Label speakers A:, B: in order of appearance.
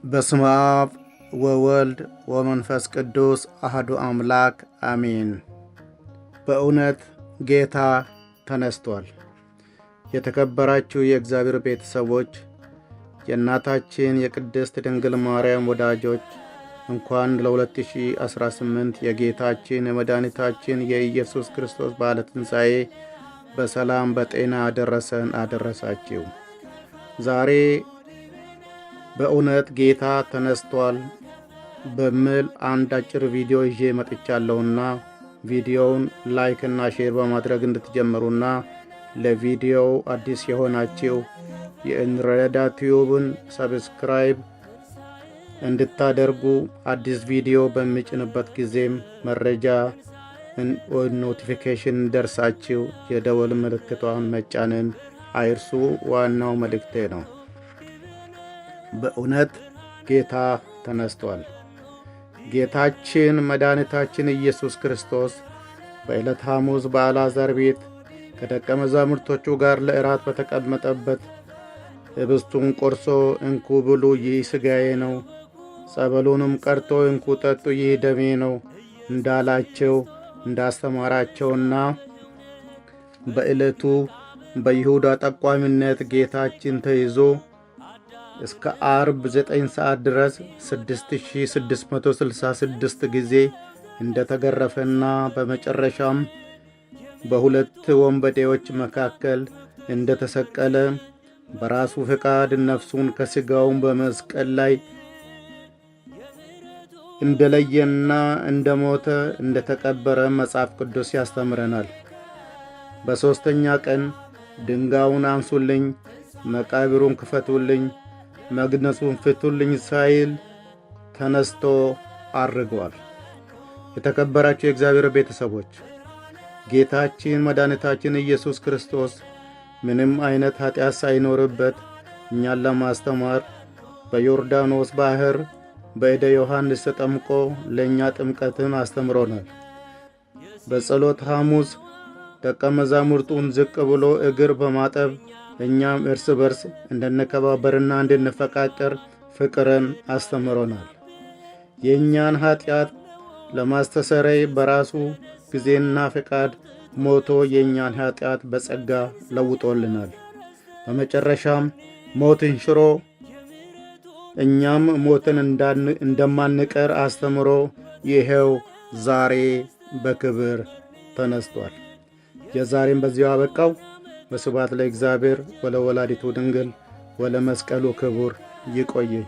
A: በስመ አብ ወወልድ ወመንፈስ ቅዱስ አሐዱ አምላክ አሜን። በእውነት ጌታ ተነስቷል። የተከበራችሁ የእግዚአብሔር ቤተሰቦች፣ የእናታችን የቅድስት ድንግል ማርያም ወዳጆች እንኳን ለ2018 የጌታችን የመድኃኒታችን የኢየሱስ ክርስቶስ በዓለ ትንሣኤ በሰላም በጤና አደረሰን አደረሳችሁ። ዛሬ በእውነት ጌታ ተነስቷል በሚል አንድ አጭር ቪዲዮ ይዤ መጥቻለሁና ቪዲዮውን ላይክ እና ሼር በማድረግ እንድትጀምሩና ለቪዲዮው አዲስ የሆናችሁ የእንረዳ ቲዩብን ሰብስክራይብ እንድታደርጉ አዲስ ቪዲዮ በሚጭንበት ጊዜም መረጃ ኖቲፊኬሽን ደርሳችሁ የደወል ምልክቷን መጫንን አይርሱ። ዋናው መልእክቴ ነው። በእውነት ጌታ ተነስቷል። ጌታችን መድኃኒታችን ኢየሱስ ክርስቶስ በዕለተ ሐሙስ በአልዓዛር ቤት ከደቀ መዛሙርቶቹ ጋር ለእራት በተቀመጠበት ኅብስቱን ቆርሶ እንኩ ብሉ፣ ይህ ሥጋዬ ነው፣ ጸበሉንም ቀርቶ እንኩ ጠጡ፣ ይህ ደሜ ነው እንዳላቸው እንዳስተማራቸውና በዕለቱ በይሁዳ ጠቋሚነት ጌታችን ተይዞ እስከ አርብ 9 ሰዓት ድረስ 6666 ጊዜ እንደተገረፈና በመጨረሻም በሁለት ወንበዴዎች መካከል እንደተሰቀለ በራሱ ፍቃድ ነፍሱን ከሥጋውን በመስቀል ላይ እንደለየና እንደሞተ እንደተቀበረ መጽሐፍ ቅዱስ ያስተምረናል። በሦስተኛ ቀን ድንጋዩን አንሱልኝ፣ መቃብሩን ክፈቱልኝ፣ መግነዙን ፍቱልኝ ሳይል ተነስቶ አርጓል። የተከበራችሁ የእግዚአብሔር ቤተሰቦች፣ ጌታችን መድኃኒታችን ኢየሱስ ክርስቶስ ምንም አይነት ኃጢአት ሳይኖርበት እኛን ለማስተማር በዮርዳኖስ ባህር በእደ ዮሐንስ ተጠምቆ ለእኛ ጥምቀትን አስተምሮናል። በጸሎተ ሐሙስ ደቀ መዛሙርቱን ዝቅ ብሎ እግር በማጠብ እኛም እርስ በርስ እንድንከባበርና እንድንፈቃቀር ፍቅርን አስተምሮናል። የእኛን ኃጢአት ለማስተሰረይ በራሱ ጊዜና ፍቃድ ሞቶ የእኛን ኃጢአት በጸጋ ለውጦልናል። በመጨረሻም ሞትን ሽሮ እኛም ሞትን እንደማንቀር አስተምሮ ይሄው ዛሬ በክብር ተነስቷል። የዛሬም በዚያው አበቃው። በስብሐት ለእግዚአብሔር ወለወላዲቱ ድንግል ወለመስቀሉ ክቡር። ይቆየኝ።